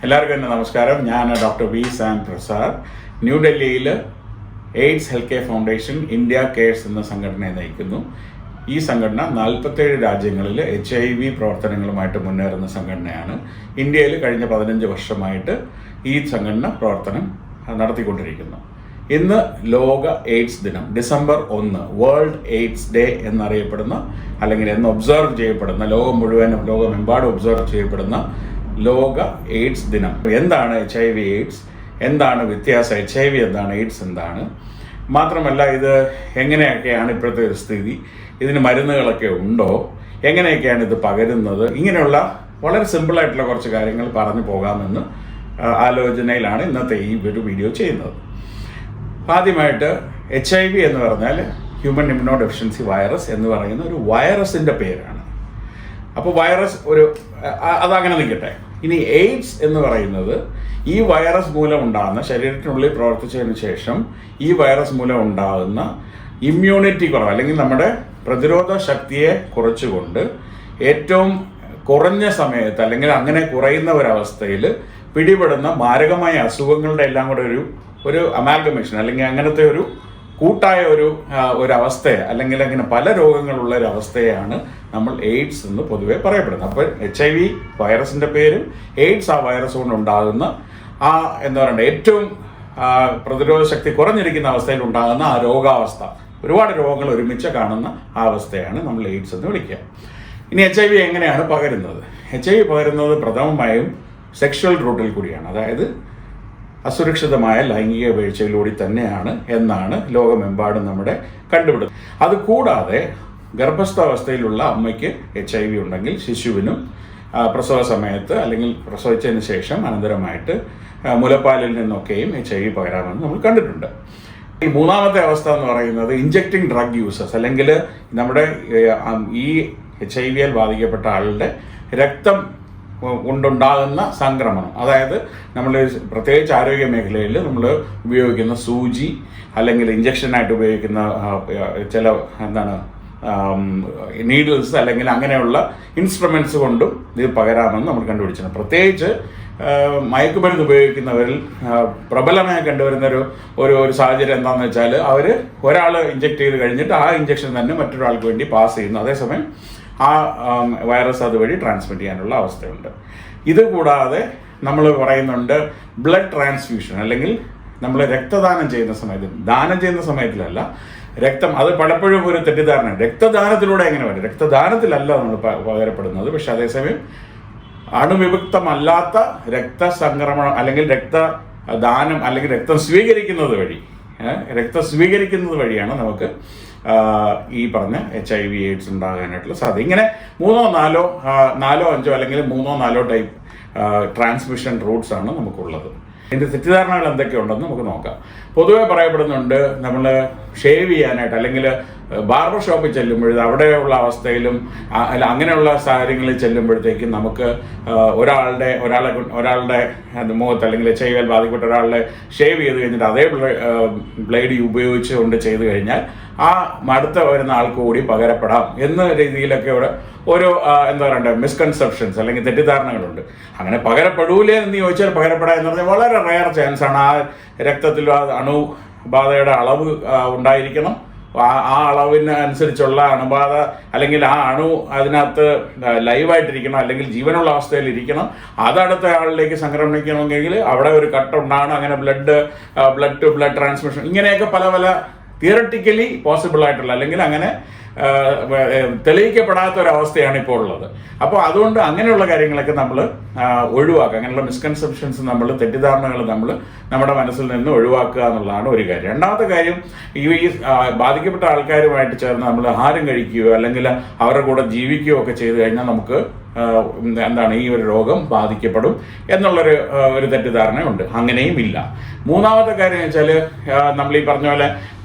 എല്ലാവർക്കും എൻ്റെ നമസ്കാരം. ഞാൻ ഡോക്ടർ വി സാം പ്രസാദ്. ന്യൂഡൽഹിയിൽ AIDS Health Care Foundation India Cares എന്ന സംഘടനയെ നയിക്കുന്നു. ഈ സംഘടന 47 രാജ്യങ്ങളിൽ HIV പ്രവർത്തനങ്ങളുമായിട്ട് മുന്നേറുന്ന സംഘടനയാണ്. ഇന്ത്യയിൽ കഴിഞ്ഞ 15 വർഷമായിട്ട് ഈ സംഘടന പ്രവർത്തനം നടത്തിക്കൊണ്ടിരിക്കുന്നു. ഇന്ന് ലോക എയ്ഡ്സ് ദിനം, ഡിസംബർ 1 വേൾഡ് എയ്ഡ്സ് ഡേ എന്നറിയപ്പെടുന്ന, അല്ലെങ്കിൽ എന്ന് ഒബ്സർവ് ചെയ്യപ്പെടുന്ന, ലോകമെമ്പാടും ഒബ്സർവ് ചെയ്യപ്പെടുന്ന ലോക എയ്ഡ്സ് ദിനം. എന്താണ് HIV എയ്ഡ്സ്, എന്താണ് വ്യത്യാസം, HIV എന്താണ്, എയ്ഡ്സ് എന്താണ്, മാത്രമല്ല ഇത് എങ്ങനെയൊക്കെയാണ് ഇപ്പോഴത്തെ ഒരു സ്ഥിതി, ഇതിന് മരുന്നുകളൊക്കെ ഉണ്ടോ, എങ്ങനെയൊക്കെയാണ് ഇത് പകരുന്നത്, ഇങ്ങനെയുള്ള വളരെ സിമ്പിളായിട്ടുള്ള കുറച്ച് കാര്യങ്ങൾ പറഞ്ഞു പോകാമെന്ന് ആലോചനയിലാണ് ഇന്നത്തെ ഈ ഒരു വീഡിയോ ചെയ്യുന്നത്. ആദ്യമായിട്ട് HIV എന്ന് പറഞ്ഞാൽ ഹ്യൂമൻ ഇമ്മ്യൂണോ ഡെഫിഷ്യൻസി വൈറസ് എന്ന് പറയുന്ന ഒരു വൈറസിൻ്റെ പേരാണ്. അപ്പോൾ വൈറസ് അതങ്ങനെ നിൽക്കട്ടെ. ഇനി എയ്ഡ്സ് എന്ന് പറയുന്നത് ഈ വൈറസ് മൂലം ഉണ്ടാകുന്ന, ശരീരത്തിനുള്ളിൽ പ്രവർത്തിച്ചതിന് ശേഷം ഈ വൈറസ് മൂലം ഉണ്ടാകുന്ന ഇമ്മ്യൂണിറ്റി കുറവ്, അല്ലെങ്കിൽ നമ്മുടെ പ്രതിരോധ ശക്തിയെ കുറച്ചുകൊണ്ട് ഏറ്റവും കുറഞ്ഞ സമയത്ത്, അല്ലെങ്കിൽ അങ്ങനെ കുറയുന്ന ഒരവസ്ഥയിൽ പിടിപെടുന്ന മാരകമായ അസുഖങ്ങളുടെ എല്ലാം കൂടെ ഒരു അമാൽഗമേഷൻ, അല്ലെങ്കിൽ അങ്ങനത്തെ ഒരു കൂട്ടായ ഒരു അവസ്ഥയെ, അല്ലെങ്കിൽ അങ്ങനെ പല രോഗങ്ങളുള്ള ഒരു അവസ്ഥയാണ് നമ്മൾ എയ്ഡ്സ് എന്ന് പൊതുവെ പറയപ്പെടുന്നത്. അപ്പോൾ HIV വൈറസിൻ്റെ പേരും എയ്ഡ്സ് ആ വൈറസ് കൊണ്ട് ഉണ്ടാകുന്ന എന്താ പറയുക, ഏറ്റവും പ്രതിരോധ ശക്തി കുറഞ്ഞിരിക്കുന്ന അവസ്ഥയിൽ ഉണ്ടാകുന്ന ആ രോഗാവസ്ഥ, ഒരുപാട് രോഗങ്ങൾ ഒരുമിച്ച് കാണുന്ന ആ അവസ്ഥയാണ് നമ്മൾ എയ്ഡ്സ് എന്ന് വിളിക്കുക. ഇനി HIV എങ്ങനെയാണ് പകരുന്നത്? HIV പകരുന്നത് പ്രഥമമായും സെക്ഷൽ റൂട്ടിൽ കൂടിയാണ്, അതായത് അസുരക്ഷിതമായ ലൈംഗിക വീഴ്ചയിലൂടെ തന്നെയാണ് എന്നാണ് ലോകമെമ്പാടും നമ്മുടെ കണ്ടുപിടുത്തം. അതുകൂടാതെ ഗർഭസ്ഥാവസ്ഥയിലുള്ള അമ്മയ്ക്ക് HIV ഉണ്ടെങ്കിൽ ശിശുവിനും പ്രസവ സമയത്ത് അല്ലെങ്കിൽ പ്രസവിച്ചതിന് ശേഷം അനന്തരമായിട്ട് മുലപ്പാലിൽ നിന്നൊക്കെയും HIV പകരാമെന്ന് നമ്മൾ കണ്ടിട്ടുണ്ട്. ഈ മൂന്നാമത്തെ അവസ്ഥ എന്ന് പറയുന്നത് ഇഞ്ചക്റ്റിംഗ് ഡ്രഗ് യൂസേഴ്സ്, അല്ലെങ്കിൽ നമ്മുടെ ഈ HIV ബാധിക്കപ്പെട്ട ആളുടെ രക്തം കൊണ്ടുണ്ടാകുന്ന സംക്രമണം, അതായത് നമ്മൾ പ്രത്യേകിച്ച് ആരോഗ്യ മേഖലയിൽ നമ്മൾ ഉപയോഗിക്കുന്ന സൂചി, അല്ലെങ്കിൽ ഇഞ്ചക്ഷനായിട്ട് ഉപയോഗിക്കുന്ന ചില നീഡിൽസ്, അല്ലെങ്കിൽ അങ്ങനെയുള്ള ഇൻസ്ട്രുമെൻറ്റ്സ് കൊണ്ടും ഇത് പകരാമെന്ന് നമ്മൾ കണ്ടുപിടിച്ചിട്ടുണ്ട്. പ്രത്യേകിച്ച് മയക്കുമരുന്ന് ഉപയോഗിക്കുന്നവരിൽ പ്രബലമായി കണ്ടുവരുന്ന ഒരു സാഹചര്യം എന്താണെന്ന് വെച്ചാൽ, ഒരാൾ ഇഞ്ചക്ട് ചെയ്ത് കഴിഞ്ഞിട്ട് ആ ഇഞ്ചക്ഷൻ തന്നെ മറ്റൊരാൾക്ക് വേണ്ടി പാസ് ചെയ്യുന്നു, അതേസമയം ആ വൈറസ് അതുവഴി ട്രാൻസ്മിറ്റ് ചെയ്യാനുള്ള അവസ്ഥയുണ്ട്. ഇത് കൂടാതെ നമ്മൾ പറയുന്നുണ്ട് ബ്ലഡ് ട്രാൻസ്ഫ്യൂഷൻ, അല്ലെങ്കിൽ നമ്മൾ രക്തദാനം ചെയ്യുന്ന സമയത്ത്, ദാനം ചെയ്യുന്ന സമയത്തിലല്ല, രക്തം, അത് പലപ്പോഴും ഒരു തെറ്റിദ്ധാരണ, രക്തദാനത്തിലൂടെ എങ്ങനെ വരും, രക്തദാനത്തിലല്ല നമ്മൾ പകരപ്പെടുന്നത്. പക്ഷെ അതേസമയം അണുവിമുക്തമല്ലാത്ത രക്തസംക്രമണം, അല്ലെങ്കിൽ രക്തദാനം, അല്ലെങ്കിൽ രക്തം സ്വീകരിക്കുന്നത് വഴിയാണ് നമുക്ക് ഈ പറഞ്ഞ HIV എയ്ഡ്സ് ഉണ്ടാകാനായിട്ടുള്ള സാധ്യത. ഇങ്ങനെ 3, 4, 5 അല്ലെങ്കിൽ 3, 4 ടൈപ്പ് ട്രാൻസ്മിഷൻ റൂട്ട്സ് ആണ് നമുക്കുള്ളത്. ഇതിൻ്റെ തെറ്റിദ്ധാരണകൾ എന്തൊക്കെയുണ്ടെന്ന് നമുക്ക് നോക്കാം. പൊതുവെ പറയപ്പെടുന്നുണ്ട് നമ്മൾ ഷേവ് ചെയ്യാനായിട്ട്, അല്ലെങ്കിൽ ബാർബർ ഷോപ്പിൽ ചെല്ലുമ്പോഴും അവിടെയുള്ള അവസ്ഥയിലും അങ്ങനെയുള്ള സാഹചര്യങ്ങളിൽ ചെല്ലുമ്പോഴത്തേക്കും നമുക്ക് ഒരാളുടെ മുഖത്ത്, അല്ലെങ്കിൽ HIV ബാധിക്കപ്പെട്ട ഒരാളുടെ ഷേവ് ചെയ്ത് കഴിഞ്ഞിട്ട് അതേ ബ്ലേഡ് ഉപയോഗിച്ചുകൊണ്ട് ചെയ്ത് കഴിഞ്ഞാൽ ആ അടുത്ത വരുന്ന ആൾക്ക് കൂടി പകരപ്പെടാം എന്ന രീതിയിലൊക്കെ ഓരോ എന്താ പറയണ്ടേ മിസ്കൺസെപ്ഷൻസ്, അല്ലെങ്കിൽ തെറ്റിദ്ധാരണകളുണ്ട്. അങ്ങനെ പകരപ്പെടൂലേ എന്ന് ചോദിച്ചാൽ പകരപ്പെടാൻ എന്ന് പറഞ്ഞാൽ വളരെ റെയർ ചാൻസ് ആണ്. ആ രക്തത്തിൽ അണുബാധയുടെ അളവ് ഉണ്ടായിരിക്കണം, ആ അളവിന് അനുസരിച്ചുള്ള അണുബാധ, അല്ലെങ്കിൽ ആ അണു അതിനകത്ത് ലൈവായിട്ടിരിക്കണം, അല്ലെങ്കിൽ ജീവനുള്ള അവസ്ഥയിൽ ഇരിക്കണം. അതടുത്ത ആളിലേക്ക് സംക്രമിക്കണമെങ്കിൽ അവിടെ ഒരു കട്ടുണ്ടാകണം. അങ്ങനെ ബ്ലഡ് ടു ബ്ലഡ് ട്രാൻസ്മിഷൻ, ഇങ്ങനെയൊക്കെ പല തിയററ്റിക്കലി പോസിബിൾ ആയിട്ടുള്ള, അല്ലെങ്കിൽ അങ്ങനെ തെളിയിക്കപ്പെടാത്ത ഒരവസ്ഥയാണ് ഇപ്പോൾ ഉള്ളത്. അപ്പോൾ അതുകൊണ്ട് അങ്ങനെയുള്ള കാര്യങ്ങളൊക്കെ നമ്മൾ ഒഴിവാക്കുക, അങ്ങനെയുള്ള മിസ്കൺസെപ്ഷൻസ്, തെറ്റിദ്ധാരണകൾ നമ്മൾ നമ്മുടെ മനസ്സിൽ നിന്ന് ഒഴിവാക്കുക എന്നുള്ളതാണ് ഒരു കാര്യം. രണ്ടാമത്തെ കാര്യം, ഈ ബാധിക്കപ്പെട്ട ആൾക്കാരുമായിട്ട് ചേർന്ന് നമ്മൾ ആഹാരം കഴിക്കുകയോ അല്ലെങ്കിൽ അവരുടെ കൂടെ ജീവിക്കുകയോ ഒക്കെ ചെയ്തു കഴിഞ്ഞാൽ നമുക്ക് ഈ ഒരു രോഗം ബാധിക്കപ്പെടും എന്നുള്ളൊരു തെറ്റിദ്ധാരണയുണ്ട്. അങ്ങനെയും ഇല്ല. മൂന്നാമത്തെ കാര്യം എന്ന് വെച്ചാൽ, നമ്മൾ ഈ പറഞ്ഞ പോലെ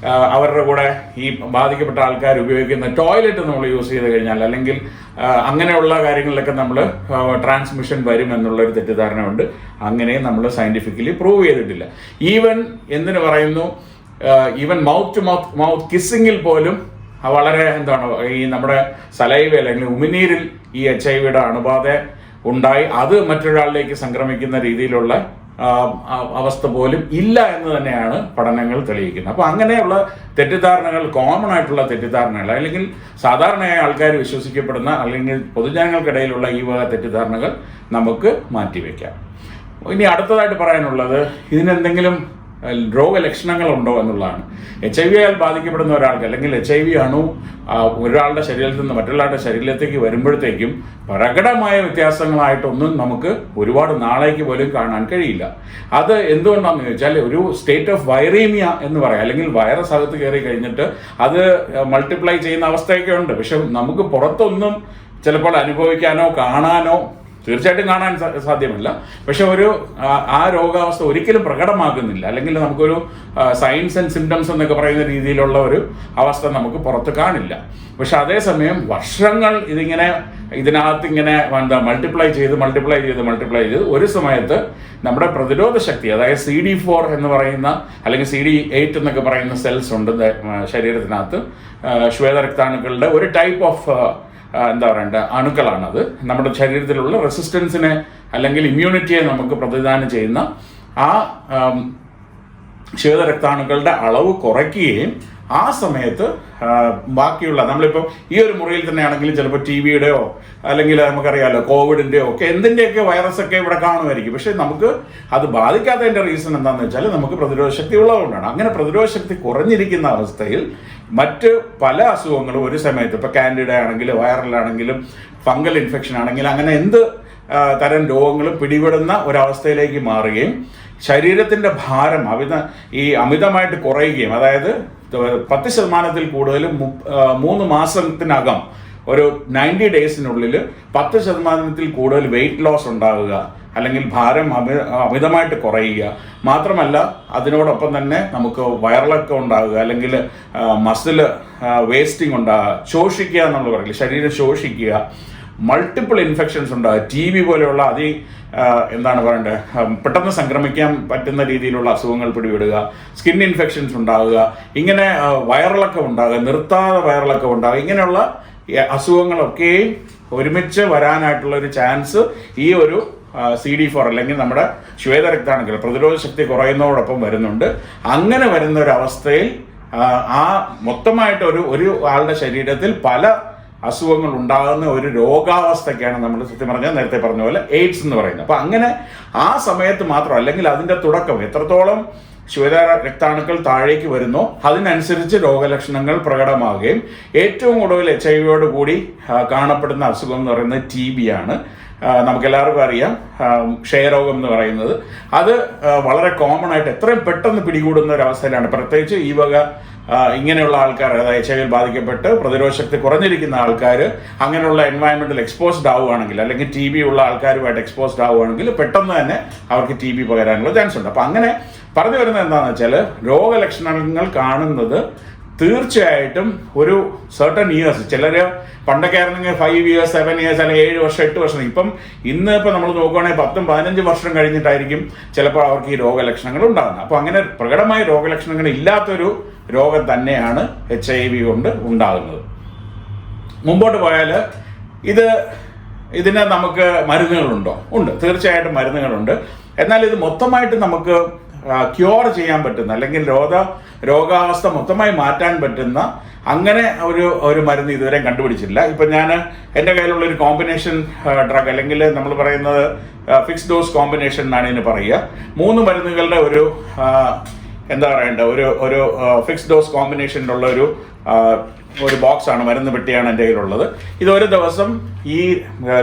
അവരുടെ കൂടെ ഈ ബാധിക്കപ്പെട്ട ആൾക്കാർ ഉപയോഗിക്കുന്ന ടോയ്ലറ്റ് നമ്മൾ യൂസ് ചെയ്ത് കഴിഞ്ഞാൽ, അല്ലെങ്കിൽ അങ്ങനെയുള്ള കാര്യങ്ങളിലൊക്കെ നമ്മൾ ട്രാൻസ്മിഷൻ വരും എന്നുള്ളൊരു തെറ്റിദ്ധാരണയുണ്ട്. അങ്ങനെയും നമ്മൾ സയൻറ്റിഫിക്കലി പ്രൂവ് ചെയ്തിട്ടില്ല. ഈവൻ മൗത്ത് ടു മൗത്ത് കിസ്സിങ്ങിൽ പോലും വളരെ ഈ നമ്മുടെ സലൈവ അല്ലെങ്കിൽ ഉമിനീരിൽ ഈ HIV അണുബാധ ഉണ്ടായി അത് മറ്റൊരാളിലേക്ക് സംക്രമിക്കുന്ന രീതിയിലുള്ള അവസ്ഥ പോലും ഇല്ല എന്ന് തന്നെയാണ് പഠനങ്ങൾ തെളിയിക്കുന്നത്. അപ്പോൾ അങ്ങനെയുള്ള തെറ്റിദ്ധാരണകൾ, കോമൺ ആയിട്ടുള്ള തെറ്റിദ്ധാരണകൾ, അല്ലെങ്കിൽ സാധാരണയായ ആൾക്കാർ വിശ്വസിക്കപ്പെടുന്ന അല്ലെങ്കിൽ പൊതുജനങ്ങൾക്കിടയിലുള്ള ഈ വക തെറ്റിദ്ധാരണകൾ നമുക്ക് മാറ്റിവെക്കാം. ഇനി അടുത്തതായിട്ട് പറയാനുള്ളത്, ഇതിനെന്തെങ്കിലും രോഗലക്ഷണങ്ങളുണ്ടോ എന്നുള്ളതാണ്. HIV ആൽ ബാധിക്കപ്പെടുന്ന ഒരാൾക്ക് അല്ലെങ്കിൽ HIV അണു ഒരാളുടെ ശരീരത്തിൽ നിന്ന് മറ്റൊരാളുടെ ശരീരത്തിലേക്ക് വരുമ്പോഴത്തേക്കും പ്രകടമായ വ്യത്യാസങ്ങളായിട്ടൊന്നും നമുക്ക് ഒരുപാട് നാളേക്ക് പോലും കാണാൻ കഴിയില്ല. അത് എന്തുകൊണ്ടാണെന്ന് ചോദിച്ചാൽ, ഒരു സ്റ്റേറ്റ് ഓഫ് വൈറീമിയ എന്ന് പറയാം, അല്ലെങ്കിൽ വൈറസ് അകത്ത് കയറി കഴിഞ്ഞിട്ട് അത് മൾട്ടിപ്ലൈ ചെയ്യുന്ന അവസ്ഥയൊക്കെ ഉണ്ട്. പക്ഷെ നമുക്ക് പുറത്തൊന്നും ചിലപ്പോൾ അനുഭവിക്കാനോ കാണാനോ, തീർച്ചയായിട്ടും കാണാൻ സാധ്യമല്ല, പക്ഷെ ആ രോഗാവസ്ഥ ഒരിക്കലും പ്രകടമാകുന്നില്ല, അല്ലെങ്കിൽ നമുക്കൊരു സൈൻസ് ആൻഡ് സിംറ്റംസ് എന്നൊക്കെ പറയുന്ന രീതിയിലുള്ള ഒരു അവസ്ഥ നമുക്ക് പുറത്ത് കാണില്ല. പക്ഷെ അതേസമയം വർഷങ്ങൾ ഇതിനകത്ത് ഇങ്ങനെ മൾട്ടിപ്ലൈ ചെയ്ത് ഒരു സമയത്ത് നമ്മുടെ പ്രതിരോധ ശക്തി, അതായത് CD4 എന്ന് പറയുന്ന അല്ലെങ്കിൽ CD8 എന്നൊക്കെ പറയുന്ന സെൽസ് ഉണ്ട് ശരീരത്തിനകത്ത്, ശ്വേതരക്താണുക്കളുടെ ഒരു ടൈപ്പ് ഓഫ് അണുക്കളാണത്. നമ്മുടെ ശരീരത്തിലുള്ള റെസിസ്റ്റൻസിനെ അല്ലെങ്കിൽ ഇമ്മ്യൂണിറ്റിയെ നമുക്ക് പ്രതിദാനം ചെയ്യുന്ന ആ ശ്വേതരക്താണുക്കളുടെ അളവ് കുറയ്ക്കുകയും ആ സമയത്ത് ബാക്കിയുള്ള നമ്മളിപ്പോൾ ഈ ഒരു മുറിയിൽ തന്നെ ആണെങ്കിലും ചിലപ്പോൾ TBയുടെയോ അല്ലെങ്കിൽ നമുക്കറിയാമല്ലോ കോവിഡിൻ്റെയോ ഒക്കെ എന്തിൻ്റെയൊക്കെ വൈറസൊക്കെ ഇവിടെ കാണുമായിരിക്കും. പക്ഷെ നമുക്ക് അത് ബാധിക്കാത്തതിൻ്റെ റീസൺ എന്താണെന്ന് വെച്ചാൽ നമുക്ക് പ്രതിരോധ ശക്തി ഉള്ളതുകൊണ്ടാണ്. അങ്ങനെ പ്രതിരോധ ശക്തി കുറഞ്ഞിരിക്കുന്ന അവസ്ഥയിൽ മറ്റ് പല അസുഖങ്ങളും ഒരു സമയത്ത്, ഇപ്പോൾ കാൻഡിഡ ആണെങ്കിലും വൈറലാണെങ്കിലും ഫംഗൽ ഇൻഫെക്ഷൻ ആണെങ്കിലും അങ്ങനെ എന്ത് തരം രോഗങ്ങളും പിടിപെടുന്ന ഒരവസ്ഥയിലേക്ക് മാറുകയും ശരീരത്തിൻ്റെ ഭാരം അമിതമായിട്ട് കുറയുകയും, അതായത് 10% കൂടുതലും 3 മാസത്തിനകം ഒരു 90 ഡേയ്സിനുള്ളിൽ 10% കൂടുതൽ വെയിറ്റ് ലോസ് ഉണ്ടാവുക, അല്ലെങ്കിൽ ഭാരം അമിതമായിട്ട് കുറയുക. മാത്രമല്ല അതിനോടൊപ്പം തന്നെ നമുക്ക് വയറിളക്കം ഉണ്ടാകുക, അല്ലെങ്കിൽ മസിൽ വേസ്റ്റിംഗ് ഉണ്ടാകുക, ശോഷിക്കുക നമ്മൾ പറയില്ല, ശരീരം ശോഷിക്കുക, മൾട്ടിപ്പിൾ ഇൻഫെക്ഷൻസ് ഉണ്ടാകുക, TB പോലെയുള്ള പെട്ടെന്ന് സംക്രമിക്കാൻ പറ്റുന്ന രീതിയിലുള്ള അസുഖങ്ങൾ പിടിപെടുക, സ്കിൻ ഇൻഫെക്ഷൻസ് ഉണ്ടാകുക, ഇങ്ങനെ വയറിളക്കം ഉണ്ടാകുക, നിർത്താതെ വയറിളക്കം ഉണ്ടാകുക, ഇങ്ങനെയുള്ള അസുഖങ്ങളൊക്കെയും ഒരുമിച്ച് വരാനായിട്ടുള്ള ഒരു ചാൻസ് ഈ ഒരു CD4 അല്ലെങ്കിൽ നമ്മുടെ ശ്വേതരക്താണുക്കൾ പ്രതിരോധ ശക്തി കുറയുന്നതോടൊപ്പം വരുന്നുണ്ട്. അങ്ങനെ വരുന്ന ഒരു അവസ്ഥയിൽ മൊത്തമായിട്ട് ഒരു ആളുടെ ശരീരത്തിൽ പല അസുഖങ്ങൾ ഉണ്ടാകുന്ന ഒരു രോഗാവസ്ഥയ്ക്കാണ് നമ്മൾ സത്യം പറഞ്ഞാൽ നേരത്തെ പറഞ്ഞ പോലെ എയ്ഡ്സ് എന്ന് പറയുന്നത്. അപ്പം അങ്ങനെ ആ സമയത്ത് മാത്രം, അല്ലെങ്കിൽ അതിൻ്റെ തുടക്കം എത്രത്തോളം ശ്വേതരക്താണുക്കൾ താഴേക്ക് വരുന്നോ അതിനനുസരിച്ച് രോഗലക്ഷണങ്ങൾ പ്രകടമാകുകയും ഏറ്റവും കൂടുതൽ HIV കൂടി കാണപ്പെടുന്ന അസുഖം എന്ന് പറയുന്നത് TB ആണ്. നമുക്കെല്ലാവർക്കും അറിയാം ക്ഷയരോഗം എന്ന് പറയുന്നത്. അത് വളരെ കോമൺ ആയിട്ട് എത്രയും പെട്ടെന്ന് പിടികൂടുന്ന ഒരു അവസ്ഥയിലാണ്, പ്രത്യേകിച്ച് ഈ വക ഇങ്ങനെയുള്ള ആൾക്കാർ, അതായത് HIV ബാധിക്കപ്പെട്ട് പ്രതിരോധ ശക്തി കുറഞ്ഞിരിക്കുന്ന ആൾക്കാർ അങ്ങനെയുള്ള എൻവയൺമെന്റിൽ എക്സ്പോസ്ഡ് ആവുകയാണെങ്കിൽ, അല്ലെങ്കിൽ TB ഉള്ള ആൾക്കാരുമായിട്ട് എക്സ്പോസ്ഡ് ആവുകയാണെങ്കിൽ പെട്ടെന്ന് തന്നെ അവർക്ക് TB പകരാനുള്ള ചാൻസ് ഉണ്ട്. അപ്പം അങ്ങനെ പറഞ്ഞു വരുന്നത് എന്താണെന്ന് വെച്ചാൽ, രോഗലക്ഷണങ്ങൾ കാണുന്നത് തീർച്ചയായിട്ടും ഒരു സർട്ടൺ ഇയേഴ്സ്, ചിലർ പണ്ടൊക്കെ ആയിരുന്നെങ്കിൽ 5 years 7 years അല്ലെങ്കിൽ 7 വർഷം 8 വർഷം, ഇപ്പം നമ്മൾ നോക്കുകയാണെങ്കിൽ 10-15 വർഷം കഴിഞ്ഞിട്ടായിരിക്കും ചിലപ്പോൾ അവർക്ക് ഈ രോഗലക്ഷണങ്ങൾ ഉണ്ടാകുന്നത്. അപ്പോൾ അങ്ങനെ പ്രകടമായ രോഗലക്ഷണങ്ങൾ ഇല്ലാത്തൊരു രോഗം തന്നെയാണ് HIV കൊണ്ട് ഉണ്ടാകുന്നത്. മുമ്പോട്ട് പോയാൽ ഇതിന് നമുക്ക് മരുന്നുകളുണ്ടോ? ഉണ്ട്, തീർച്ചയായിട്ടും മരുന്നുകളുണ്ട്. എന്നാൽ ഇത് മൊത്തമായിട്ട് നമുക്ക് ക്യൂർ ചെയ്യാൻ പറ്റുന്ന, അല്ലെങ്കിൽ രോഗാവസ്ഥ മൊത്തമായി മാറ്റാൻ പറ്റുന്ന അങ്ങനെ ഒരു മരുന്ന് ഇതുവരെ കണ്ടുപിടിച്ചില്ല. ഇപ്പം ഞാൻ എൻ്റെ കയ്യിലുള്ളൊരു കോമ്പിനേഷൻ ഡ്രഗ്, അല്ലെങ്കിൽ നമ്മൾ പറയുന്നത് ഫിക്സ് ഡോസ് കോമ്പിനേഷൻ എന്നാണ് ഇതിന് പറയുക. 3 മരുന്നുകളുടെ ഒരു ഫിക്സ് ഡോസ് കോമ്പിനേഷനിലുള്ള ഒരു ബോക്സാണ്, മരുന്ന് പെട്ടിയാണ് എൻ്റെ കയ്യിലുള്ളത്. ഇത് ഒരു ദിവസം ഈ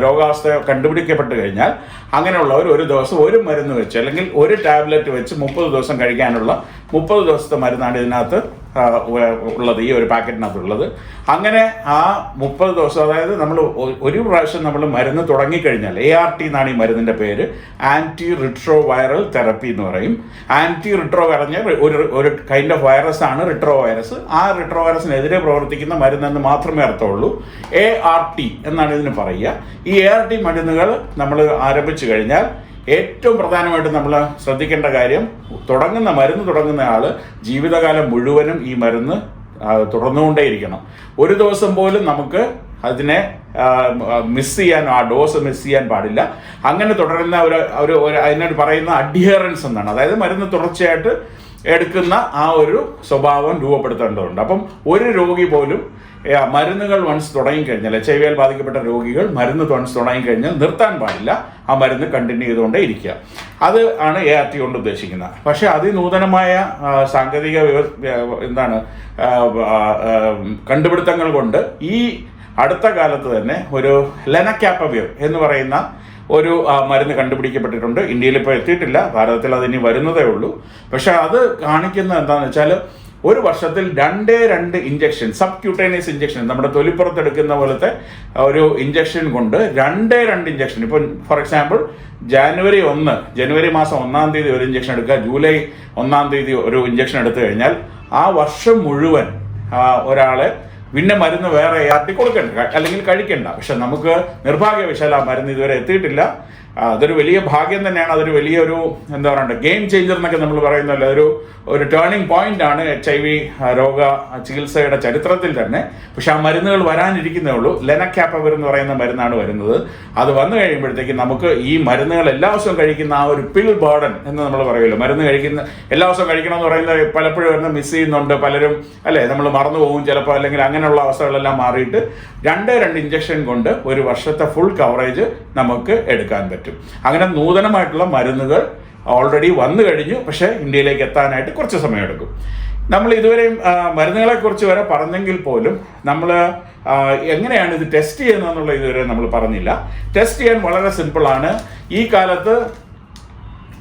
രോഗാവസ്ഥ കണ്ടുപിടിക്കപ്പെട്ട് കഴിഞ്ഞാൽ അങ്ങനെയുള്ളവർ ഒരു ദിവസം ഒരു മരുന്ന് വെച്ച്, അല്ലെങ്കിൽ ഒരു ടാബ്ലറ്റ് വെച്ച് 30 ദിവസം കഴിക്കാനുള്ള 30 ദിവസത്തെ മരുന്നാണ് ഇതിനകത്ത് ഉള്ളത്, ഈ ഒരു പാക്കറ്റിനകത്തുള്ളത്. അങ്ങനെ ആ 30 ദിവസം, അതായത് നമ്മൾ ഒരു പ്രാവശ്യം നമ്മൾ മരുന്ന് തുടങ്ങിക്കഴിഞ്ഞാൽ, ART എന്നാണ് ഈ മരുന്നിൻ്റെ പേര്, ആൻറ്റി റിട്രോ വൈറൽ തെറപ്പി എന്ന് പറയും. ആൻറ്റി റിട്രോ പറഞ്ഞ ഒരു കൈൻഡ് ഓഫ് വൈറസ് ആണ് റിട്രോ വൈറസ്. ആ റിട്രോ വൈറസിനെതിരെ പ്രവർത്തിക്കുന്ന മരുന്നെന്ന് മാത്രമേ അർത്ഥമുള്ളൂ. ART എന്നാണ് ഇതിന് പറയുക. ഈ ART മരുന്നുകൾ നമ്മൾ ആരംഭിച്ചു കഴിഞ്ഞാൽ ഏറ്റവും പ്രധാനമായിട്ട് നമ്മൾ ശ്രദ്ധിക്കേണ്ട കാര്യം, മരുന്ന് തുടങ്ങുന്ന ആൾ ജീവിതകാലം മുഴുവനും ഈ മരുന്ന് തുടർന്നുകൊണ്ടേയിരിക്കണം. ഒരു ദിവസം പോലും നമുക്ക് അതിനെ മിസ് ചെയ്യാൻ, ആ ഡോസ് മിസ് ചെയ്യാൻ പാടില്ല. അങ്ങനെ തുടരുന്ന ഒരു അതിനോട് പറയുന്ന അഡ്ഹിയറൻസ് എന്നാണ്. അതായത് മരുന്ന് തുടർച്ചയായിട്ട് എടുക്കുന്ന ആ ഒരു സ്വഭാവം രൂപപ്പെടുത്തേണ്ടതുണ്ട്. അപ്പം ഒരു രോഗി പോലും മരുന്നുകൾ വൺസ് തുടങ്ങിക്കഴിഞ്ഞാൽ, HIV ബാധിക്കപ്പെട്ട രോഗികൾ മരുന്ന് വൺസ് തുടങ്ങിക്കഴിഞ്ഞാൽ നിർത്താൻ പാടില്ല. ആ മരുന്ന് കണ്ടിന്യൂ ചെയ്തുകൊണ്ടേ ഇരിക്കുക. അത് ആണ് ART കൊണ്ട് ഉദ്ദേശിക്കുന്നത്. പക്ഷേ അതിനൂതനമായ സാങ്കേതിക കണ്ടുപിടുത്തങ്ങൾ കൊണ്ട് ഈ അടുത്ത കാലത്ത് തന്നെ ഒരു ലെനക്കാപ്പവിർ എന്ന് പറയുന്ന ഒരു മരുന്ന് കണ്ടുപിടിക്കപ്പെട്ടിട്ടുണ്ട്. ഇന്ത്യയിൽ ഇപ്പോൾ എത്തിയിട്ടില്ല, ഭാരതത്തിൽ അതിനി വരുന്നതേ ഉള്ളൂ. പക്ഷെ അത് കാണിക്കുന്നത് എന്താണെന്ന് വെച്ചാൽ ഒരു വർഷത്തിൽ 2 ഇഞ്ചക്ഷൻ, സബ്ക്യൂട്ടേനിയസ് ഇഞ്ചക്ഷൻ, നമ്മുടെ തൊലിപ്പുറത്തെടുക്കുന്ന പോലത്തെ ഒരു ഇഞ്ചക്ഷൻ കൊണ്ട് 2 ഇഞ്ചക്ഷൻ. ഇപ്പം ഫോർ എക്സാമ്പിൾ ജനുവരി മാസം 1-ാം തീയതി ഒരു ഇഞ്ചക്ഷൻ എടുക്കുക, ജൂലൈ 1-ാം തീയതി ഒരു ഇഞ്ചക്ഷൻ എടുത്തു കഴിഞ്ഞാൽ ആ വർഷം മുഴുവൻ ഒരാളെ പിന്നെ മരുന്ന് വേറെ ART കൊടുക്കണ്ട അല്ലെങ്കിൽ കഴിക്കണ്ട. പക്ഷെ നമുക്ക് നിർഭാഗ്യവശാൽ ആ മരുന്ന് ഇതുവരെ എത്തിയിട്ടില്ല. അതൊരു വലിയ ഭാഗ്യം തന്നെയാണ്. അതൊരു വലിയൊരു ഗെയിം ചേഞ്ചർ എന്നൊക്കെ നമ്മൾ പറയുന്നല്ലോ, ഒരു ടേണിംഗ് പോയിന്റ് ആണ് HIV രോഗ ചികിത്സയുടെ ചരിത്രത്തിൽ തന്നെ. പക്ഷെ ആ മരുന്നുകൾ വരാനിരിക്കുന്നേ ഉള്ളൂ. ലെനക്കാപ്പവിർ എന്ന് പറയുന്ന മരുന്നാണ് വരുന്നത്. അത് വന്നു കഴിയുമ്പോഴത്തേക്ക് നമുക്ക് ഈ മരുന്നുകൾ എല്ലാ ദിവസവും കഴിക്കുന്ന ആ ഒരു പിൽ ബേർഡൻ എന്ന് നമ്മൾ പറയുമല്ലോ, മരുന്ന് കഴിക്കുന്ന എല്ലാ ദിവസവും കഴിക്കണമെന്ന് പറയുന്നത് പലപ്പോഴും വരുന്ന മിസ് ചെയ്യുന്നുണ്ട് പലരും, അല്ലേ? നമ്മൾ മറന്നു പോകും ചിലപ്പോൾ, അല്ലെങ്കിൽ അങ്ങനെയുള്ള അവസ്ഥകളെല്ലാം മാറിയിട്ട് 2 ഇഞ്ചക്ഷൻ കൊണ്ട് ഒരു വർഷത്തെ ഫുൾ കവറേജ് നമുക്ക് എടുക്കാൻ പറ്റും. അങ്ങനെ നൂതനമായിട്ടുള്ള മരുന്നുകൾ ഓൾറെഡി വന്നു കഴിഞ്ഞു. പക്ഷേ ഇന്ത്യയിലേക്ക് എത്താനായിട്ട് കുറച്ച് സമയമെടുക്കും. നമ്മൾ ഇതുവരെയും മരുന്നുകളെ കുറിച്ച് വരെ പറഞ്ഞെങ്കിൽ പോലും നമ്മൾ എങ്ങനെയാണ് ഇത് ടെസ്റ്റ് ചെയ്യുന്നതെന്നുള്ള ഇതുവരെ നമ്മൾ പറഞ്ഞില്ല. ടെസ്റ്റ് ചെയ്യാൻ വളരെ സിമ്പിളാണ്. ഈ കാലത്ത്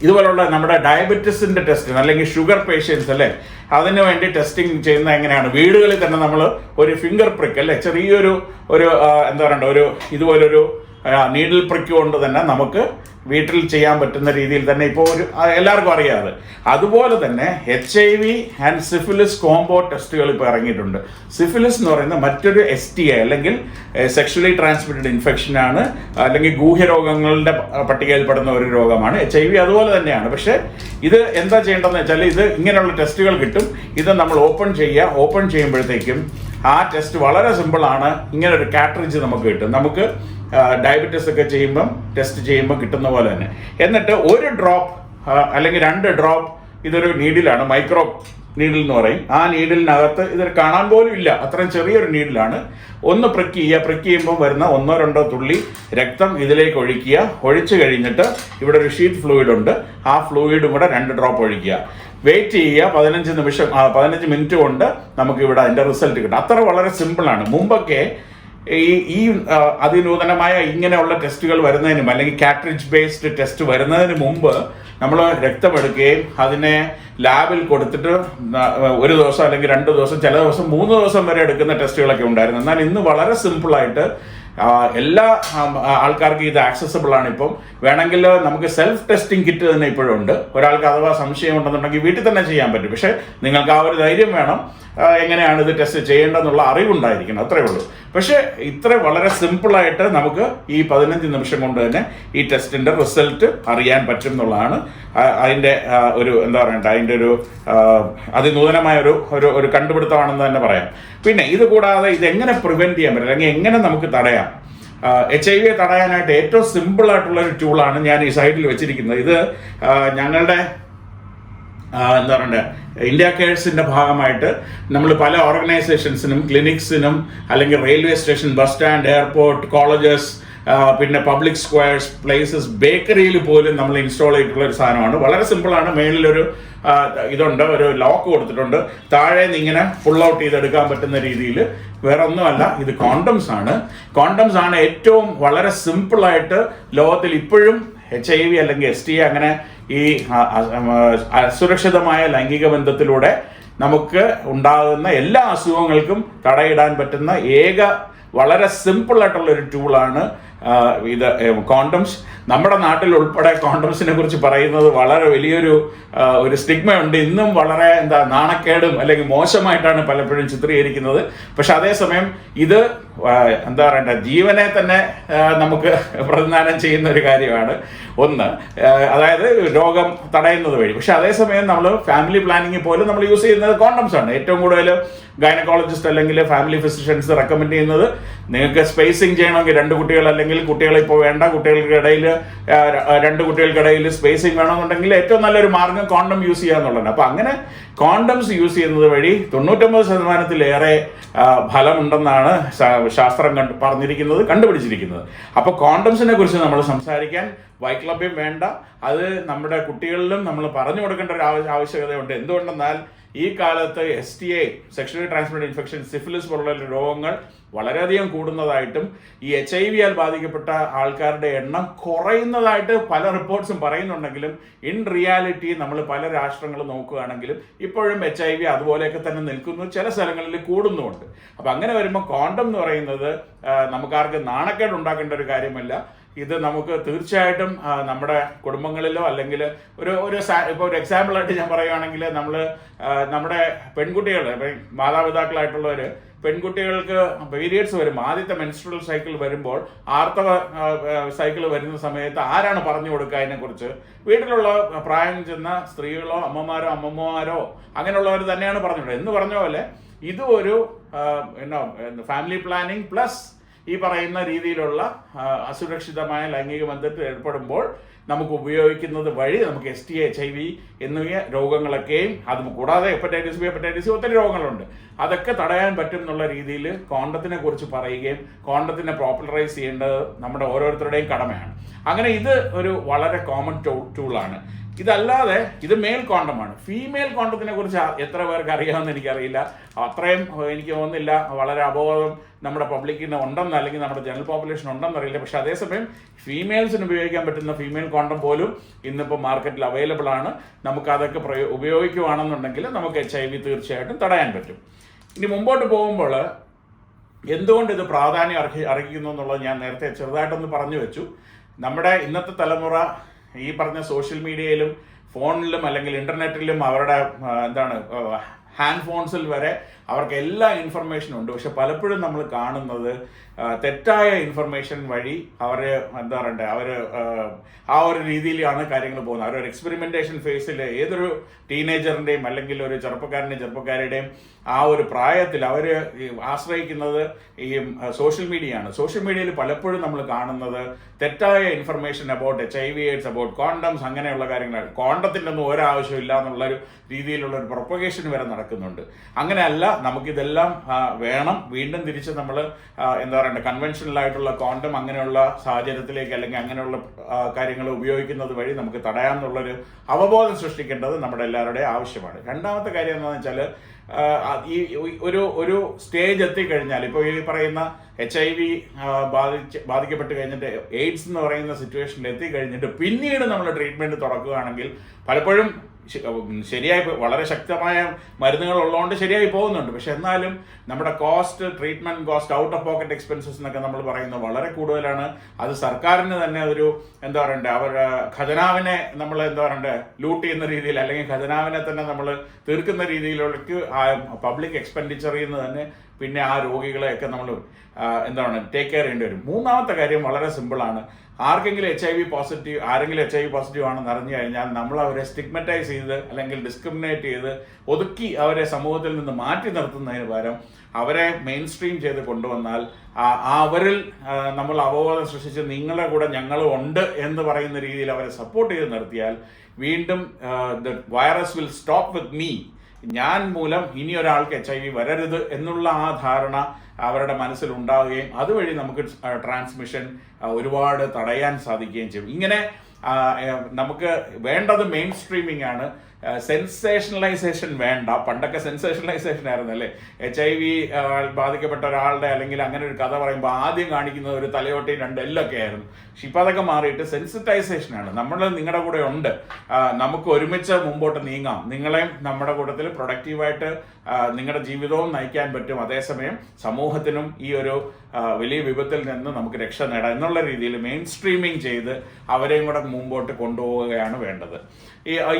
ഇതുപോലുള്ള നമ്മുടെ ഡയബറ്റിസിന്റെ ടെസ്റ്റ് അല്ലെങ്കിൽ ഷുഗർ പേഷ്യൻസ്, അല്ലേ, അതിനു വേണ്ടി ടെസ്റ്റിംഗ് ചെയ്യുന്ന എങ്ങനെയാണ്, വീടുകളിൽ തന്നെ നമ്മൾ ഒരു ഫിംഗർ പ്രിക്ക്, അല്ലേ, ചെറിയൊരു ഇതുപോലൊരു നീഡിൽ പ്രിക്ക് കൊണ്ട് തന്നെ നമുക്ക് വീട്ടിൽ ചെയ്യാൻ പറ്റുന്ന രീതിയിൽ തന്നെ ഇപ്പോൾ എല്ലാവർക്കും അറിയാതെ. അതുപോലെ തന്നെ HIV ആൻഡ് സിഫിലിസ് കോംബോ ടെസ്റ്റുകൾ ഇപ്പോൾ ഇറങ്ങിയിട്ടുണ്ട്. സിഫിലിസ് എന്ന് പറയുന്ന മറ്റൊരു STI അല്ലെങ്കിൽ സെക്ഷലി ട്രാൻസ്മിറ്റഡ് ഇൻഫെക്ഷൻ ആണ്, അല്ലെങ്കിൽ ഗൂഹ്യരോഗങ്ങളുടെ പട്ടികയിൽപ്പെടുന്ന ഒരു രോഗമാണ്. HIV അതുപോലെ തന്നെയാണ്. പക്ഷേ ഇത് എന്താ ചെയ്യേണ്ടതെന്ന് വെച്ചാൽ, ഇത് ഇങ്ങനെയുള്ള ടെസ്റ്റുകൾ കിട്ടും. ഇത് നമ്മൾ ഓപ്പൺ ചെയ്യുമ്പോഴത്തേക്കും ആ ടെസ്റ്റ് വളരെ സിമ്പിളാണ്. ഇങ്ങനെ ഒരു കാട്രിഡ്ജ് നമുക്ക് കിട്ടും. നമുക്ക് ഡയബറ്റീസ് ഒക്കെ ടെസ്റ്റ് ചെയ്യുമ്പോൾ കിട്ടുന്ന പോലെ തന്നെ. എന്നിട്ട് 1 ഡ്രോപ്പ് അല്ലെങ്കിൽ 2 ഡ്രോപ്പ്, ഇതൊരു നീഡിലാണ്, മൈക്രോ നീഡിൽ എന്ന് പറയും. ആ നീഡിലിനകത്ത് ഇതൊരു കാണാൻ പോലും ഇല്ല, അത്രയും ചെറിയൊരു നീഡിലാണ്. ഒന്ന് പ്രിക്ക് ചെയ്യുമ്പോൾ വരുന്ന 1-2 തുള്ളി രക്തം ഇതിലേക്ക് ഒഴിച്ചു കഴിഞ്ഞിട്ട് ഇവിടെ ഒരു ഷീറ്റ് ഫ്ലൂയിഡ് ഉണ്ട്. ആ ഫ്ലൂയിഡും കൂടെ 2 ഡ്രോപ്പ് ഒഴിക്കുക. വെയിറ്റ് ചെയ്യുക 15 മിനിറ്റ് കൊണ്ട് നമുക്ക് ഇവിടെ അതിൻ്റെ റിസൾട്ട് കിട്ടും. അത്ര വളരെ സിമ്പിളാണ്. മുമ്പൊക്കെ ഈ അതിനൂതനമായ ഇങ്ങനെയുള്ള ടെസ്റ്റുകൾ വരുന്നതിനും അല്ലെങ്കിൽ കാട്രിഡ്ജ് ബേസ്ഡ് ടെസ്റ്റ് വരുന്നതിന് മുമ്പ് നമ്മൾ രക്തമെടുക്കുകയും അതിനെ ലാബിൽ കൊടുത്തിട്ട് 1 ദിവസം അല്ലെങ്കിൽ 2 ദിവസം, ചില ദിവസം 3 ദിവസം വരെ എടുക്കുന്ന ടെസ്റ്റുകളൊക്കെ ഉണ്ടായിരുന്നു. എന്നാൽ ഇന്ന് വളരെ സിമ്പിളായിട്ട് എല്ലാ ആൾക്കാർക്കും ഇത് ആക്സസിബിൾ ആണ്. ഇപ്പം വേണമെങ്കിൽ നമുക്ക് സെൽഫ് ടെസ്റ്റിംഗ് കിറ്റ് തന്നെ ഇപ്പോഴും ഉണ്ട്. ഒരാൾക്ക് അഥവാ സംശയം ഉണ്ടെന്നുണ്ടെങ്കിൽ വീട്ടിൽ തന്നെ ചെയ്യാൻ പറ്റും. പക്ഷേ നിങ്ങൾക്ക് ആ ഒരു ധൈര്യം വേണം, എങ്ങനെയാണ് ഇത് ടെസ്റ്റ് ചെയ്യേണ്ടതെന്നുള്ള അറിവുണ്ടായിരിക്കണം, അത്രേ ഉള്ളൂ. പക്ഷേ ഇത്ര വളരെ സിമ്പിളായിട്ട് നമുക്ക് ഈ 15 നിമിഷം കൊണ്ട് തന്നെ ഈ ടെസ്റ്റിന്റെ റിസൾട്ട് അറിയാൻ പറ്റും എന്നുള്ളതാണ് അതിൻ്റെ അതിൻ്റെ ഒരു അതിനൂതനമായ ഒരു കണ്ടുപിടുത്തമാണെന്ന് തന്നെ പറയാം. പിന്നെ ഇത് കൂടാതെ ഇതെങ്ങനെ പ്രിവെന്റ് ചെയ്യാൻ പറ്റും അല്ലെങ്കിൽ എങ്ങനെ നമുക്ക് തടയാം? HIV തടയാനായിട്ട് ഏറ്റവും സിമ്പിൾ ആയിട്ടുള്ള ഒരു ടൂളാണ് ഞാൻ ഈ സൈഡിൽ വെച്ചിരിക്കുന്നത്. ഇത് ഞങ്ങളുടെ ഇന്ത്യ കെയർസിന്റെ ഭാഗമായിട്ട് നമ്മൾ പല ഓർഗനൈസേഷൻസിനും ക്ലിനിക്സിനും അല്ലെങ്കിൽ railway station, bus stand, airport, colleges, പിന്നെ പബ്ലിക് സ്ക്വയർസ്, പ്ലേസസ്, ബേക്കറിയിൽ പോലും നമ്മൾ ഇൻസ്റ്റാൾ ചെയ്തിട്ടുള്ള ഒരു സാധനമാണ്. വളരെ സിമ്പിളാണ്. മേളിലൊരു ഇതുണ്ട്, ഒരു ലോക്ക് കൊടുത്തിട്ടുണ്ട്. താഴെ നിന്ന് ഇങ്ങനെ ഫുൾ ഔട്ട് ചെയ്തെടുക്കാൻ പറ്റുന്ന രീതിയിൽ. വേറെ ഒന്നുമല്ല, ഇത് കോണ്ടംസ് ആണ് ഏറ്റവും വളരെ സിമ്പിളായിട്ട് ലോകത്തിൽ ഇപ്പോഴും HIV അല്ലെങ്കിൽ STI അങ്ങനെ ഈ അസുരക്ഷിതമായ ലൈംഗിക ബന്ധത്തിലൂടെ നമുക്ക് ഉണ്ടാകുന്ന എല്ലാ അസുഖങ്ങൾക്കും തടയിടാൻ പറ്റുന്ന വളരെ സിമ്പിൾ ആയിട്ടുള്ള ഒരു ടൂളാണ് ഇത് കോണ്ടംസ്. നമ്മുടെ നാട്ടിൽ ഉൾപ്പെടെ കോണ്ടംസിനെ കുറിച്ച് പറയുന്നത് വളരെ വലിയൊരു ഒരു സ്റ്റിഗ്മയുണ്ട്. ഇന്നും വളരെ നാണക്കേടും അല്ലെങ്കിൽ മോശമായിട്ടാണ് പലപ്പോഴും ചിത്രീകരിക്കുന്നത്. പക്ഷെ അതേസമയം ഇത് ജീവനെ തന്നെ നമുക്ക് പ്രതിദാനം ചെയ്യുന്ന ഒരു കാര്യമാണ്. ഒന്ന്, അതായത് രോഗം തടയുന്നത് വഴി. പക്ഷെ അതേസമയം നമ്മൾ ഫാമിലി പ്ലാനിങ്ങിൽ പോലും നമ്മൾ യൂസ് ചെയ്യുന്നത് കോണ്ടംസ് ആണ്. ഏറ്റവും കൂടുതൽ ഗൈനക്കോളജിസ്റ്റ് അല്ലെങ്കിൽ ഫാമിലി ഫിസിഷ്യൻസ് റെക്കമെൻഡ് ചെയ്യുന്നത് നിങ്ങൾക്ക് സ്പേസിങ് ചെയ്യണമെങ്കിൽ 2 കുട്ടികൾ അല്ലെങ്കിൽ കുട്ടികളെ ഇപ്പോൾ വേണ്ട, കുട്ടികൾക്കിടയിൽ 2 കുട്ടികൾക്കിടയിൽ സ്പേസിങ് വേണമെന്നുണ്ടെങ്കിൽ ഏറ്റവും നല്ലൊരു മാർഗ്ഗം കോണ്ടം യൂസ് ചെയ്യുക എന്നുള്ളതാണ്. അപ്പോൾ അങ്ങനെ കോണ്ടംസ് യൂസ് ചെയ്യുന്നത് വഴി 99% ഫലമുണ്ടെന്നാണ് ശാസ്ത്രം കണ്ടുപിടിച്ചിരിക്കുന്നത്. അപ്പോൾ കോണ്ടംസിനെ കുറിച്ച് നമ്മൾ സംസാരിക്കാൻ വൈക്ലഭ്യം വേണ്ട. അത് നമ്മുടെ കുട്ടികളിലും നമ്മൾ പറഞ്ഞു കൊടുക്കേണ്ട ഒരു ആവശ്യകതയുണ്ട്. എന്തുകൊണ്ടെന്നാൽ ഈ കാലത്ത് STI, sexually transmitted infection, syphilis പോലുള്ള രോഗങ്ങൾ വളരെയധികം കൂടുന്നതായിട്ടും ഈ HIV-യാൽ ബാധിക്കപ്പെട്ട ആൾക്കാരുടെ എണ്ണം കുറയുന്നതായിട്ട് പല റിപ്പോർട്ട്സും പറയുന്നുണ്ടെങ്കിലും ഇൻ റിയാലിറ്റി നമ്മൾ പല രാഷ്ട്രങ്ങൾ നോക്കുകയാണെങ്കിലും ഇപ്പോഴും HIV അതുപോലെയൊക്കെ തന്നെ നിൽക്കുന്നു, ചില സ്ഥലങ്ങളിൽ കൂടുന്നുമുണ്ട്. അപ്പം അങ്ങനെ വരുമ്പോൾ കോണ്ടം എന്ന് പറയുന്നത് നമുക്കാർക്കും നാണക്കേട് ഉണ്ടാക്കേണ്ട ഒരു കാര്യമല്ല. ഇത് നമുക്ക് തീർച്ചയായിട്ടും നമ്മുടെ കുടുംബങ്ങളിലോ അല്ലെങ്കിൽ ഇപ്പോൾ ഒരു എക്സാമ്പിളായിട്ട് ഞാൻ പറയുകയാണെങ്കിൽ നമ്മുടെ പെൺകുട്ടികൾ, മാതാപിതാക്കളായിട്ടുള്ളവർ പെൺകുട്ടികൾക്ക് പീരിയഡ്സ് വരുമ്പോൾ, ആദ്യത്തെ മെൻസ്ട്രൽ സൈക്കിൾ വരുമ്പോൾ, ആർത്തവ സൈക്കിൾ വരുന്ന സമയത്ത് ആരാണ് പറഞ്ഞു കൊടുക്കുക അതിനെക്കുറിച്ച്? വീട്ടിലുള്ള പ്രായം ചെന്ന സ്ത്രീകളോ അമ്മമാരോ അങ്ങനെയുള്ളവർ തന്നെയാണ് പറഞ്ഞിട്ടുള്ളത്. എന്ന് പറഞ്ഞ പോലെ ഇത് ഒരു ഫാമിലി പ്ലാനിങ് പ്ലസ് ഈ പറയുന്ന രീതിയിലുള്ള അസുരക്ഷിതമായ ലൈംഗിക ബന്ധത്തിൽ ഏർപ്പെടുമ്പോൾ നമുക്ക് ഉപയോഗിക്കുന്നത് വഴി നമുക്ക് STI, HIV എന്നിവ രോഗങ്ങളൊക്കെയും, അത് കൂടാതെ ഹെപ്പറ്റൈറ്റിസ് ബി, ഹെപ്പറ്റൈറ്റിസ് സി, ഒത്തിരി രോഗങ്ങളുണ്ട്, അതൊക്കെ തടയാൻ പറ്റും എന്നുള്ള രീതിയിൽ കോണ്ടത്തിനെ കുറിച്ച് പറയുകയും കോണ്ടത്തിനെ പോപ്പുലറൈസ് ചെയ്യേണ്ടത് നമ്മുടെ ഓരോരുത്തരുടെയും കടമയാണ്. അങ്ങനെ ഇത് ഒരു വളരെ കോമൺ ടൂളാണ്. ഇതല്ലാതെ ഇത് മെയിൽ കോണ്ടമാണ്. ഫീമെയിൽ കോണ്ടത്തിനെ കുറിച്ച് എത്ര പേർക്ക് അറിയാമെന്ന് എനിക്കറിയില്ല. അത്രയും എനിക്ക് തോന്നുന്നില്ല, വളരെ അബോധം നമ്മുടെ പബ്ലിക്കിന് ഉണ്ടെന്ന് അല്ലെങ്കിൽ നമ്മുടെ ജനറൽ പോപ്പുലേഷൻ ഉണ്ടെന്നറിയില്ല. പക്ഷെ അതേസമയം ഫീമെയിൽസിന് ഉപയോഗിക്കാൻ പറ്റുന്ന ഫീമെയിൽ കോണ്ടം പോലും ഇന്നിപ്പോൾ മാർക്കറ്റിൽ അവൈലബിൾ ആണ്. നമുക്കതൊക്കെ ഉപയോഗിക്കുകയാണെന്നുണ്ടെങ്കിൽ നമുക്ക് HIV തീർച്ചയായിട്ടും തടയാൻ പറ്റും. ഇനി മുമ്പോട്ട് പോകുമ്പോൾ എന്തുകൊണ്ട് ഇത് പ്രാധാന്യം അർഹിക്കുന്നു എന്നുള്ളത് ഞാൻ നേരത്തെ ചെറുതായിട്ടൊന്ന് പറഞ്ഞു വെച്ചു. നമ്മുടെ ഇന്നത്തെ തലമുറ ഈ പറഞ്ഞ സോഷ്യൽ മീഡിയയിലും ഫോണിലും അല്ലെങ്കിൽ ഇന്റർനെറ്റിലും അവരുടെ ഹാൻഡ് ഫോൺസിൽ വരെ അവർക്ക് എല്ലാ ഇൻഫർമേഷനും ഉണ്ട്. പക്ഷെ പലപ്പോഴും നമ്മൾ കാണുന്നത് തെറ്റായ ഇൻഫർമേഷൻ വഴി അവർ ആ ഒരു രീതിയിലാണ് കാര്യങ്ങൾ പോകുന്നത്. അവരൊരു എക്സ്പെരിമെന്റേഷൻ ഫേസിൽ ഏതൊരു ടീനേജറിൻ്റെയും അല്ലെങ്കിൽ ഒരു ചെറുപ്പക്കാരുടെയും ആ ഒരു പ്രായത്തിൽ അവർ ആശ്രയിക്കുന്നത് ഈ സോഷ്യൽ മീഡിയയാണ്. സോഷ്യൽ മീഡിയയിൽ പലപ്പോഴും നമ്മൾ കാണുന്നത് തെറ്റായ information about HIV, AIDS, about condoms, അങ്ങനെയുള്ള കാര്യങ്ങളാണ്. കോണ്ടത്തിൻ്റെ ഒന്നും ഒരാവശ്യമില്ല എന്നുള്ളൊരു രീതിയിലുള്ള ഒരു പ്രൊപ്പഗേഷൻ വരെ നടക്കുന്നുണ്ട്. അങ്ങനെയല്ല, നമുക്കിതെല്ലാം വേണം. വീണ്ടും തിരിച്ച് നമ്മൾ കൺവെൻഷനൽ ആയിട്ടുള്ള കോണ്ടം അങ്ങനെയുള്ള സാഹചര്യത്തിലേക്ക് അല്ലെങ്കിൽ അങ്ങനെയുള്ള കാര്യങ്ങൾ ഉപയോഗിക്കുന്നത് വഴി നമുക്ക് തടയാമെന്നുള്ളൊരു അവബോധം സൃഷ്ടിക്കേണ്ടത് നമ്മുടെ എല്ലാവരുടെയും ആവശ്യമാണ്. രണ്ടാമത്തെ കാര്യം എന്താണെന്ന് വെച്ചാൽ ഈ ഒരു സ്റ്റേജ് എത്തിക്കഴിഞ്ഞാൽ, ഇപ്പോൾ ഈ പറയുന്ന HIV ബാധിക്കപ്പെട്ട് കഴിഞ്ഞിട്ട് AIDS എന്ന് പറയുന്ന സിറ്റുവേഷനിൽ എത്തിക്കഴിഞ്ഞിട്ട് പിന്നീട് നമ്മൾ ട്രീറ്റ്മെൻറ്റ് തുടക്കുകയാണെങ്കിൽ പലപ്പോഴും ശരിയായി, വളരെ ശക്തമായ മരുന്നുകൾ ഉള്ളതുകൊണ്ട് ശരിയായി പോകുന്നുണ്ട്. പക്ഷെ എന്നാലും നമ്മുടെ treatment cost, out of pocket expenses എന്നൊക്കെ നമ്മൾ പറയുന്നത് വളരെ കൂടുതലാണ്. അത് സർക്കാരിന് തന്നെ ഒരു അവരുടെ ഖജനാവിനെ നമ്മൾ ലൂട്ട് ചെയ്യുന്ന രീതിയിൽ അല്ലെങ്കിൽ ഖജനാവിനെ തന്നെ നമ്മൾ തീർക്കുന്ന രീതിയിലേക്ക് പബ്ലിക് എക്സ്പെൻഡിച്ചറിൽ നിന്ന് തന്നെ പിന്നെ ആ രോഗികളെയൊക്കെ നമ്മൾ ടേക്ക് കെയർ ചെയ്യേണ്ടി വരും. മൂന്നാമത്തെ കാര്യം വളരെ സിമ്പിളാണ്. ആർക്കെങ്കിലും HIV പോസിറ്റീവ് ആണെന്ന് അറിഞ്ഞു കഴിഞ്ഞാൽ നമ്മൾ അവരെ സ്റ്റിഗ്മറ്റൈസ് ചെയ്ത് അല്ലെങ്കിൽ ഡിസ്ക്രിമിനേറ്റ് ചെയ്ത് ഒതുക്കി അവരെ സമൂഹത്തിൽ നിന്ന് മാറ്റി നിർത്തുന്നതിന് പകരം അവരെ മെയിൻ സ്ട്രീം ചെയ്ത് കൊണ്ടുവന്നാൽ അവരിൽ നമ്മൾ അവബോധം സൃഷ്ടിച്ച് നിങ്ങളുടെ കൂടെ ഞങ്ങളും ഉണ്ട് എന്ന് പറയുന്ന രീതിയിൽ അവരെ സപ്പോർട്ട് ചെയ്ത് നിർത്തിയാൽ വീണ്ടും the virus will stop with me, ഞാൻ മൂലം ഇനി ഒരാൾക്ക് HIV വരരുത് എന്നുള്ള ആ ധാരണ അവരുടെ മനസ്സിലുണ്ടാവുകയും അതുവഴി നമുക്ക് ട്രാൻസ്മിഷൻ ഒരുപാട് തടയാൻ സാധിക്കുകയും ചെയ്യും. ഇങ്ങനെ നമുക്ക് വേണ്ടത് മെയിൻ സ്ട്രീമിംഗ് ആണ്. സെൻസേഷണലൈസേഷൻ വേണ്ട. പണ്ടൊക്കെ സെൻസേഷണലൈസേഷൻ ആയിരുന്നു അല്ലേ, HIV ബാധിക്കപ്പെട്ട ഒരാളുടെ അല്ലെങ്കിൽ അങ്ങനെ ഒരു കഥ പറയുമ്പോൾ ആദ്യം കാണിക്കുന്നത് ഒരു തലയോട്ടയും 2 എല്ലൊക്കെ ആയിരുന്നു. പക്ഷെ ഇപ്പം അതൊക്കെ മാറിയിട്ട് സെൻസിറ്റൈസേഷനാണ്. നമ്മൾ നിങ്ങളുടെ കൂടെ ഉണ്ട്, നമുക്ക് ഒരുമിച്ച് മുമ്പോട്ട് നീങ്ങാം, നിങ്ങളെയും നമ്മുടെ കൂട്ടത്തിൽ പ്രൊഡക്റ്റീവായിട്ട് നിങ്ങളുടെ ജീവിതവും നയിക്കാൻ പറ്റും, അതേസമയം സമൂഹത്തിനും ഈ ഒരു വലിയ വിപത്തിൽ നിന്ന് നമുക്ക് രക്ഷ നേടാം എന്നുള്ള രീതിയിൽ മെയിൻ സ്ട്രീമിങ് ചെയ്ത് അവരെയും കൂടെ മുമ്പോട്ട് കൊണ്ടുപോവുകയാണ് വേണ്ടത്.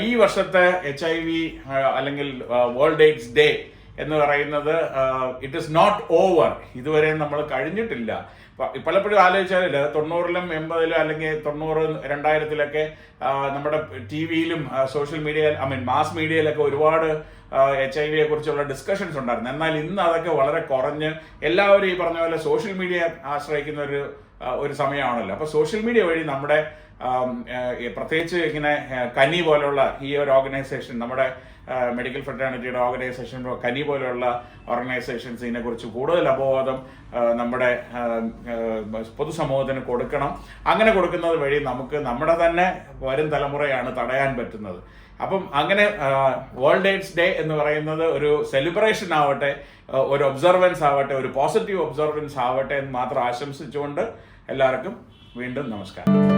ഈ വർഷത്തെ HIV അല്ലെങ്കിൽ വേൾഡ് എയ്ഡ്സ് ഡേ എന്ന് പറയുന്നത് ഇറ്റ് ഇസ് നോട്ട് ഓവർ. ഇതുവരെ നമ്മൾ കഴിഞ്ഞിട്ടില്ല. പലപ്പോഴും ആലോചിച്ചാൽ 90-ലും 80-ലും അല്ലെങ്കിൽ 90-2000-ലൊക്കെ നമ്മുടെ TV-യിലും സോഷ്യൽ മീഡിയ മാസ് മീഡിയയിലൊക്കെ ഒരുപാട് HIV കുറിച്ചുള്ള ഡിസ്കഷൻസ് ഉണ്ടായിരുന്നു. എന്നാൽ ഇന്ന് അതൊക്കെ വളരെ കുറഞ്ഞ് എല്ലാവരും ഈ പറഞ്ഞ പോലെ സോഷ്യൽ മീഡിയ ആശ്രയിക്കുന്ന ഒരു സമയമാണല്ലോ. അപ്പോൾ സോഷ്യൽ മീഡിയ വഴി നമ്മുടെ പ്രത്യേകിച്ച് ഇങ്ങനെ കനി പോലുള്ള ഈ ഒരു ഓർഗനൈസേഷൻ, നമ്മുടെ മെഡിക്കൽ ഫ്രട്ടേണിറ്റിയുടെ ഓർഗനൈസേഷൻ, കനി പോലെയുള്ള ഓർഗനൈസേഷൻസ് ഇതിനെക്കുറിച്ച് കൂടുതൽ അവബോധം നമ്മുടെ പൊതുസമൂഹത്തിന് കൊടുക്കണം. അങ്ങനെ കൊടുക്കുന്നത് വഴി നമുക്ക് നമ്മുടെ തന്നെ വരും തലമുറയാണ് തടയാൻ പറ്റുന്നത്. അപ്പം അങ്ങനെ വേൾഡ് എയ്ഡ്സ് ഡേ എന്ന് പറയുന്നത് ഒരു സെലിബ്രേഷൻ ആവട്ടെ, ഒരു ഒബ്സർവൻസ് ആവട്ടെ, ഒരു പോസിറ്റീവ് ഒബ്സർവൻസ് ആവട്ടെ എന്ന് മാത്രം ആശംസിച്ചുകൊണ്ട് എല്ലാവർക്കും വീണ്ടും നമസ്കാരം.